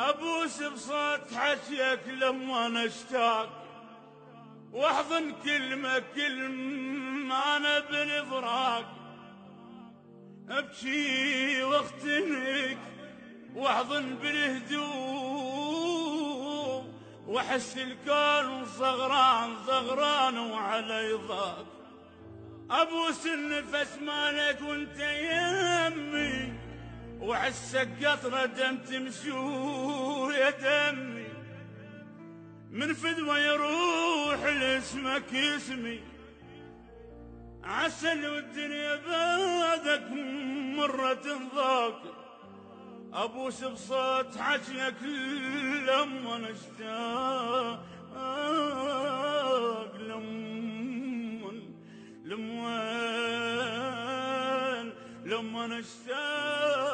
ابوس بصوت حكيك لما نشتاق، واحضن كلمة انا بالفراق، ابكي واختنك واحضن بالهدوء، واحس الكون صغران وعلى ضاق. ابوس النفس مالك وانت يمي، وحسك قطرة دم تمشي يا دمي، من فدوى يروح لاسمك اسمي، عسل والدنيا بعدك مرة ضاق. ابوس بصوت حكيك لما نشتاق، لما نشتاق.